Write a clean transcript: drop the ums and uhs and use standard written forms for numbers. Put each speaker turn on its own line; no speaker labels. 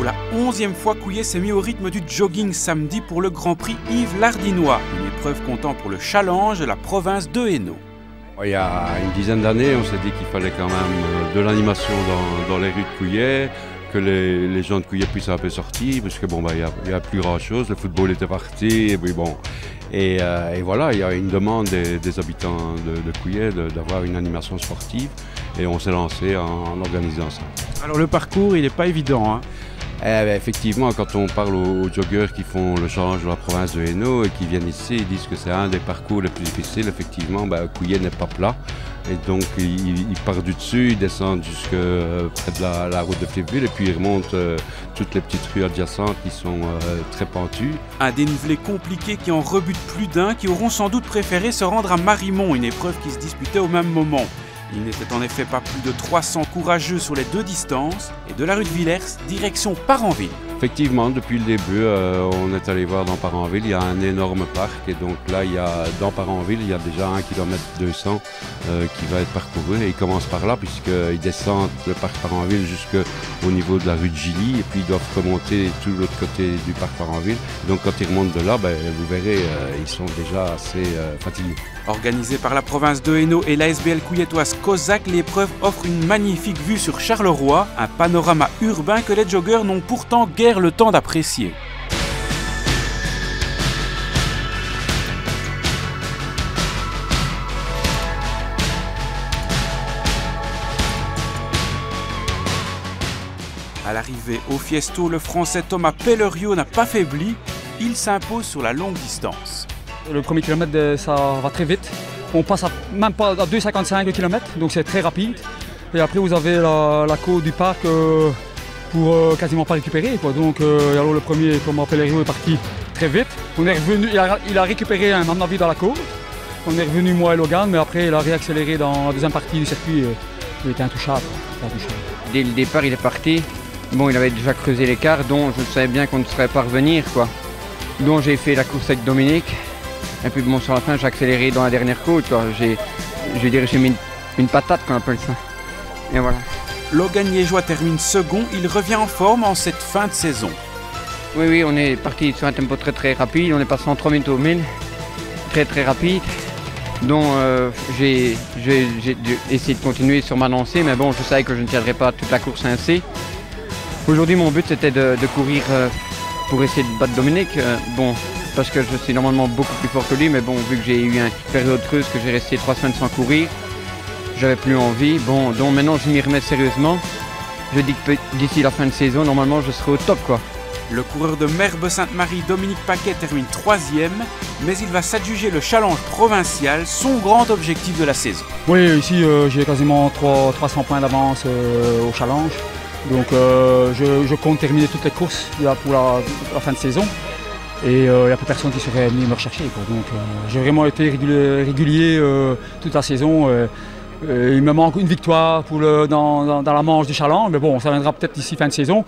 la 11e fois, Couillet s'est mis au rythme du jogging samedi pour le Grand Prix Yves Lardinois, une épreuve comptant pour le challenge de la province de Hainaut.
Il y a une dizaine d'années, on s'est dit qu'il fallait quand même de l'animation dans les rues de Couillet, que les gens de Couillet puissent un peu sortir, parce que bon, il y a plus grand chose, le football était parti, et puis bon. Et voilà, il y a une demande des habitants de Couillet d'avoir une animation sportive, et on s'est lancé en organisant ça.
Alors le parcours, il n'est pas évident, hein.
Effectivement, quand on parle aux joggeurs qui font le challenge de la province de Hainaut et qui viennent ici, ils disent que c'est un des parcours les plus difficiles. Effectivement, Couillet n'est pas plat. Et donc, ils partent du dessus, ils descendent jusque près de la route de Fleville et puis ils remontent toutes les petites rues adjacentes qui sont très pentues.
Un dénivelé compliqué qui en rebute plus d'un qui auront sans doute préféré se rendre à Marimont, une épreuve qui se disputait au même moment. Il n'était en effet pas plus de 300 courageux sur les deux distances et de la rue de Villers, direction Parenville.
Effectivement, depuis le début, on est allé voir dans Parenville, il y a un énorme parc et donc là, dans Parenville, il y a déjà 1,2 km qui va être parcouru et il commence par là puisqu'ils descendent le parc Parenville jusqu'au niveau de la rue de Gilly et puis ils doivent remonter tout l'autre côté du parc Parenville. Donc quand ils remontent de là, vous verrez, ils sont déjà assez fatigués.
Organisée par la province de Hainaut et l'ASBL couillettoise Cosac, l'épreuve offre une magnifique vue sur Charleroi, un panorama urbain que les joggeurs n'ont pourtant guère le temps d'apprécier. À l'arrivée au Fiesto, le Français Thomas Pellerio n'a pas faibli, il s'impose sur la longue distance.
Le premier kilomètre, ça va très vite. On passe même pas à 2,55 le kilomètre, donc c'est très rapide. Et après, vous avez la côte du parc pour quasiment pas récupérer, quoi. Donc, alors le premier, Thomas Pellerio, est parti très vite. On est revenu, il a récupéré un avis dans la côte. On est revenu, moi et Logan, mais après, il a réaccéléré dans la deuxième partie du circuit. Il était intouchable.
Dès le départ, il est parti. Bon, il avait déjà creusé l'écart, donc je savais bien qu'on ne serait pas revenir, quoi. Donc, j'ai fait la course avec Dominique. Et puis bon, sur la fin, j'ai accéléré dans la dernière côte. J'ai mis une patate, qu'on appelle ça. Et voilà.
Logan Liégeois termine second. Il revient en forme en cette fin de saison.
Oui, on est parti sur un tempo très rapide. On est passé en 3 minutes au 1000. Très rapide. Donc j'ai essayé de continuer sur ma lancée. Mais bon, je savais que je ne tiendrais pas toute la course ainsi. Aujourd'hui, mon but, c'était de courir pour essayer de battre Dominique. Parce que je suis normalement beaucoup plus fort que lui, mais bon, vu que j'ai eu une période creuse, que j'ai resté 3 semaines sans courir, j'avais plus envie. Bon, donc maintenant je m'y remets sérieusement. Je dis que d'ici la fin de saison, normalement je serai au top, quoi.
Le coureur de Merbe-Sainte-Marie, Dominique Paquet, termine 3e, mais il va s'adjuger le challenge provincial, son grand objectif de la saison.
Oui, ici j'ai quasiment 300 points d'avance au challenge. Donc je compte terminer toutes les courses pour la fin de saison. Et il n'y a plus personne qui serait venu me rechercher, quoi. Donc j'ai vraiment été régulier toute la saison. Il me manque une victoire dans la manche du challenge, mais bon, ça viendra peut-être d'ici fin de saison.